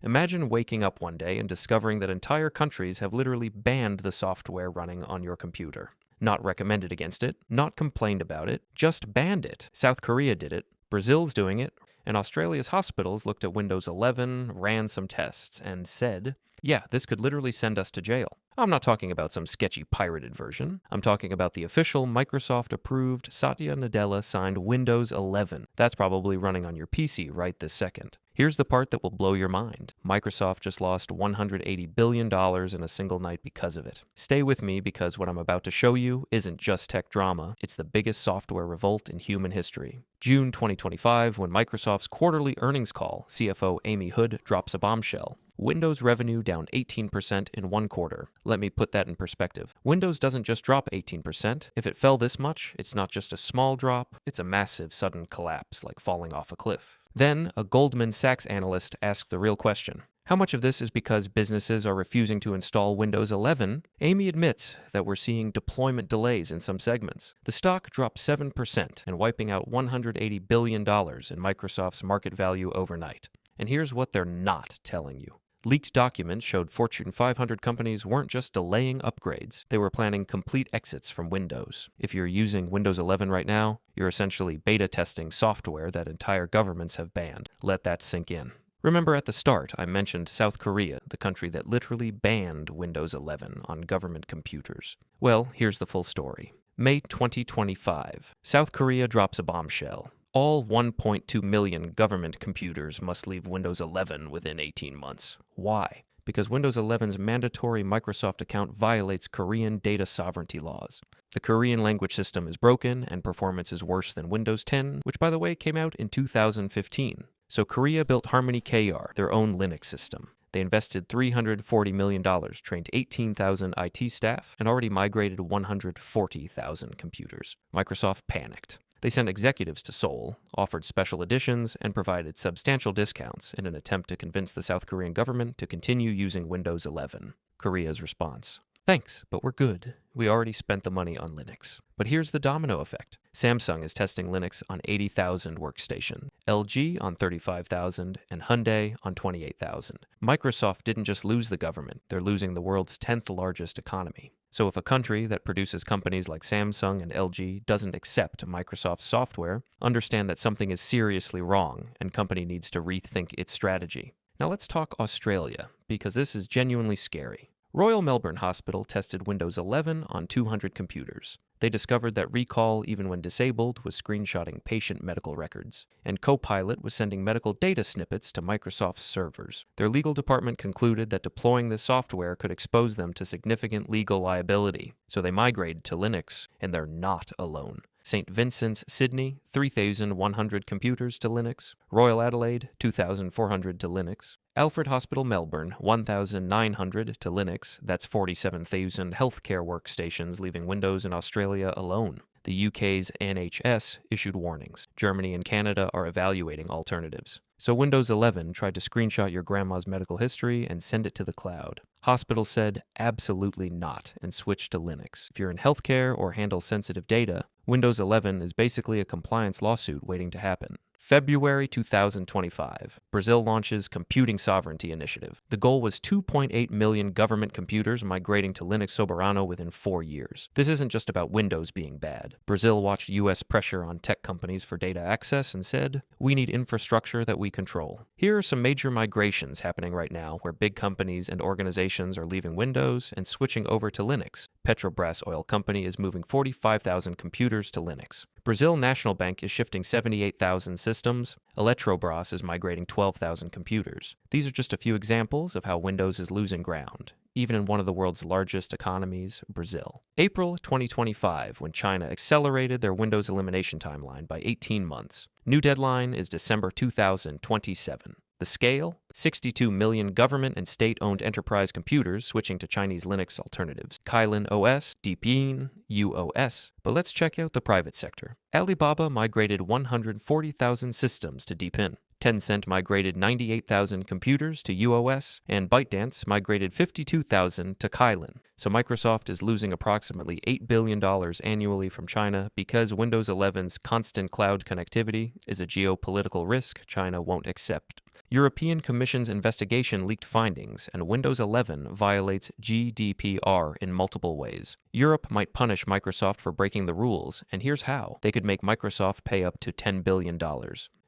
Imagine waking up one day and discovering that entire countries have literally banned the software running on your computer. Not recommended against it, not complained about it, just banned it. South Korea did it, Brazil's doing it, and Australia's hospitals looked at Windows 11, ran some tests, and said, yeah, this could literally send us to jail. I'm not talking about some sketchy pirated version. I'm talking about the official Microsoft-approved Satya Nadella-signed Windows 11. That's probably running on your PC right this second. Here's the part that will blow your mind. Microsoft just lost $180 billion in a single night because of it. Stay with me because what I'm about to show you isn't just tech drama, it's the biggest software revolt in human history. June 2025, when Microsoft's quarterly earnings call, CFO Amy Hood drops a bombshell. Windows revenue down 18% in one quarter. Let me put that in perspective. Windows doesn't just drop 18%. If it fell this much, it's not just a small drop, it's a massive sudden collapse, like falling off a cliff. Then, a Goldman Sachs analyst asks the real question. How much of this is because businesses are refusing to install Windows 11? Amy admits that we're seeing deployment delays in some segments. The stock dropped 7% and wiping out $180 billion in Microsoft's market value overnight. And here's what they're not telling you. Leaked documents showed Fortune 500 companies weren't just delaying upgrades, they were planning complete exits from Windows. If you're using Windows 11 right now, you're essentially beta testing software that entire governments have banned. Let that sink in. Remember at the start, I mentioned South Korea, the country that literally banned Windows 11 on government computers. Well, here's the full story. May 2025. South Korea drops a bombshell. All 1.2 million government computers must leave Windows 11 within 18 months. Why? Because Windows 11's mandatory Microsoft account violates Korean data sovereignty laws. The Korean language system is broken and performance is worse than Windows 10, which by the way came out in 2015. So Korea built Harmony KR, their own Linux system. They invested $340 million, trained 18,000 IT staff, and already migrated 140,000 computers. Microsoft panicked. They sent executives to Seoul, offered special editions, and provided substantial discounts in an attempt to convince the South Korean government to continue using Windows 11. Korea's response: thanks, but we're good. We already spent the money on Linux. But here's the domino effect. Samsung is testing Linux on 80,000 workstations, LG on 35,000, and Hyundai on 28,000. Microsoft didn't just lose the government, they're losing the world's 10th largest economy. So if a country that produces companies like Samsung and LG doesn't accept Microsoft software, understand that something is seriously wrong and company needs to rethink its strategy. Now let's talk Australia, because this is genuinely scary. Royal Melbourne Hospital tested Windows 11 on 200 computers. They discovered that recall, even when disabled, was screenshotting patient medical records, and Copilot was sending medical data snippets to Microsoft's servers. Their legal department concluded that deploying this software could expose them to significant legal liability, so they migrated to Linux, and they're not alone. St. Vincent's, Sydney, 3,100 computers to Linux. Royal Adelaide, 2,400 to Linux. Alfred Hospital, Melbourne, 1,900 to Linux. That's 47,000 healthcare workstations leaving Windows in Australia alone. The UK's NHS issued warnings. Germany and Canada are evaluating alternatives. So Windows 11 tried to screenshot your grandma's medical history and send it to the cloud. Hospitals said absolutely not and switched to Linux. If you're in healthcare or handle sensitive data, Windows 11 is basically a compliance lawsuit waiting to happen. February 2025, Brazil launches Computing Sovereignty Initiative. The goal was 2.8 million government computers migrating to Linux Soberano within 4 years. This isn't just about Windows being bad. Brazil watched US pressure on tech companies for data access and said, we need infrastructure that we control. Here are some major migrations happening right now where big companies and organizations are leaving Windows and switching over to Linux. Petrobras Oil Company is moving 45,000 computers to Linux. Brazil National Bank is shifting 78,000 systems. Eletrobras is migrating 12,000 computers. These are just a few examples of how Windows is losing ground, even in one of the world's largest economies, Brazil. April 2025, when China accelerated their Windows elimination timeline by 18 months. New deadline is December 2027. The scale? 62 million government and state-owned enterprise computers switching to Chinese Linux alternatives. Kylin OS, Deepin, UOS. But let's check out the private sector. Alibaba migrated 140,000 systems to Deepin. Tencent migrated 98,000 computers to UOS, and ByteDance migrated 52,000 to Kylin. So Microsoft is losing approximately $8 billion annually from China because Windows 11's constant cloud connectivity is a geopolitical risk China won't accept. European Commission's investigation leaked findings, and Windows 11 violates GDPR in multiple ways. Europe might punish Microsoft for breaking the rules, and here's how. They could make Microsoft pay up to $10 billion.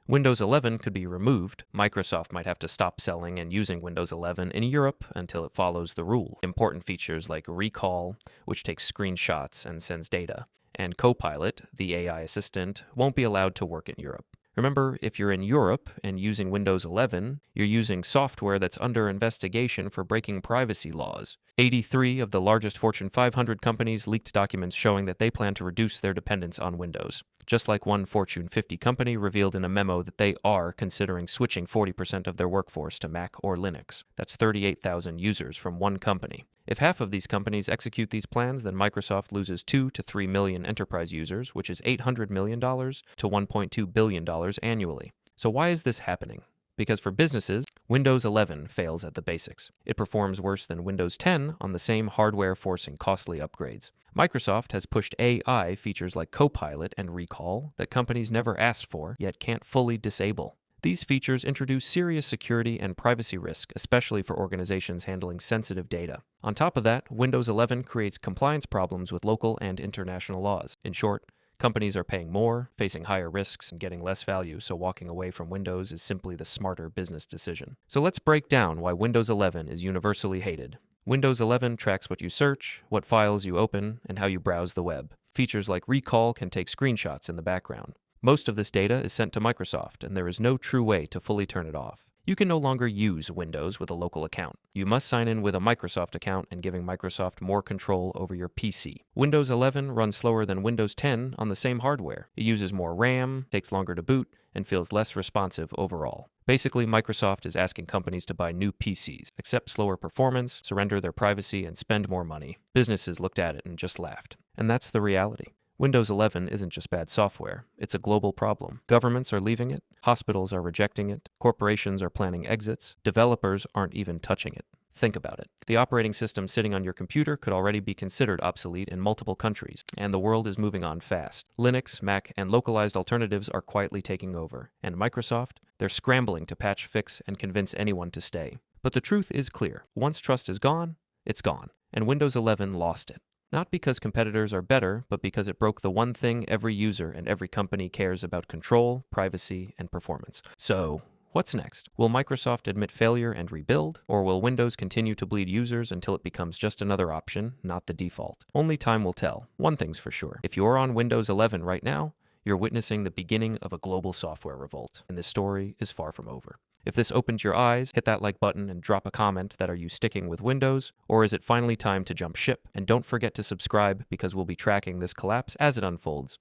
Windows 11 could be removed. Microsoft might have to stop selling and using Windows 11 in Europe until it follows the rule. Important features like Recall, which takes screenshots and sends data, and Copilot, the AI assistant, won't be allowed to work in Europe. Remember, if you're in Europe and using Windows 11, you're using software that's under investigation for breaking privacy laws. 83 of the largest Fortune 500 companies leaked documents showing that they plan to reduce their dependence on Windows. Just like one Fortune 50 company revealed in a memo that they are considering switching 40% of their workforce to Mac or Linux. That's 38,000 users from one company. If half of these companies execute these plans, then Microsoft loses 2 to 3 million enterprise users, which is $800 million to $1.2 billion annually. So why is this happening? Because for businesses, Windows 11 fails at the basics. It performs worse than Windows 10 on the same hardware, forcing costly upgrades. Microsoft has pushed AI features like Copilot and Recall that companies never asked for, yet can't fully disable. These features introduce serious security and privacy risk, especially for organizations handling sensitive data. On top of that, Windows 11 creates compliance problems with local and international laws. In short, companies are paying more, facing higher risks, and getting less value, so walking away from Windows is simply the smarter business decision. So let's break down why Windows 11 is universally hated. Windows 11 tracks what you search, what files you open, and how you browse the web. Features like Recall can take screenshots in the background. Most of this data is sent to Microsoft, and there is no true way to fully turn it off. You can no longer use Windows with a local account. You must sign in with a Microsoft account and giving Microsoft more control over your PC. Windows 11 runs slower than Windows 10 on the same hardware. It uses more RAM, takes longer to boot, and feels less responsive overall. Basically, Microsoft is asking companies to buy new PCs, accept slower performance, surrender their privacy, and spend more money. Businesses looked at it and just laughed. And that's the reality. Windows 11 isn't just bad software, it's a global problem. Governments are leaving it, hospitals are rejecting it, corporations are planning exits, developers aren't even touching it. Think about it. The operating system sitting on your computer could already be considered obsolete in multiple countries, and the world is moving on fast. Linux, Mac, and localized alternatives are quietly taking over, and Microsoft, they're scrambling to patch, fix, and convince anyone to stay. But the truth is clear. Once trust is gone, it's gone, and Windows 11 lost it. Not because competitors are better, but because it broke the one thing every user and every company cares about: control, privacy, and performance. So, what's next? Will Microsoft admit failure and rebuild? Or will Windows continue to bleed users until it becomes just another option, not the default? Only time will tell. One thing's for sure. If you're on Windows 11 right now, you're witnessing the beginning of a global software revolt, and this story is far from over. If this opened your eyes, hit that like button and drop a comment that are you sticking with Windows, or is it finally time to jump ship? And don't forget to subscribe because we'll be tracking this collapse as it unfolds.